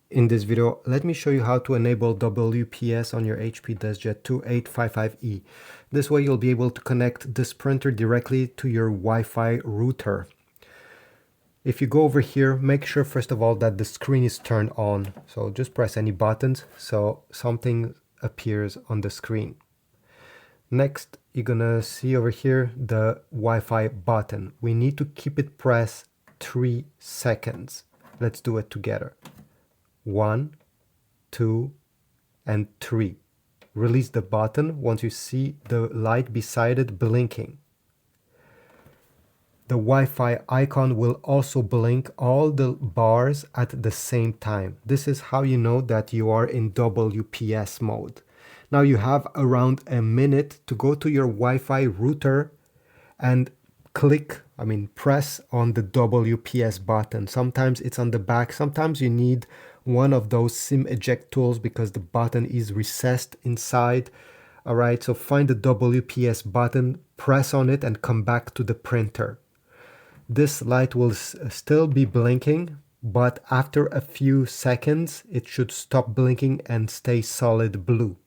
In this video, let me show you how to enable WPS on your HP DeskJet 2855E. This way you'll be able to connect this printer directly to your Wi-Fi router. If you go over here, make sure first of all that the screen is turned on. So just press any buttons so something appears on the screen. Next, you're gonna see over here the Wi-Fi button. We need to keep it pressed 3 seconds. Let's do it together. 1, 2, and 3. Release the button once you see the light beside it blinking. The Wi-Fi icon will also blink all the bars at the same time. This is how you know that you are in WPS mode. Now you have around a minute to go to your Wi-Fi router and press on the WPS button. Sometimes it's on the back. Sometimes you need one of those SIM eject tools because the button is recessed inside. All right, so find the WPS button, press on it, and come back to the printer. This light will still be blinking, but after a few seconds, it should stop blinking and stay solid blue.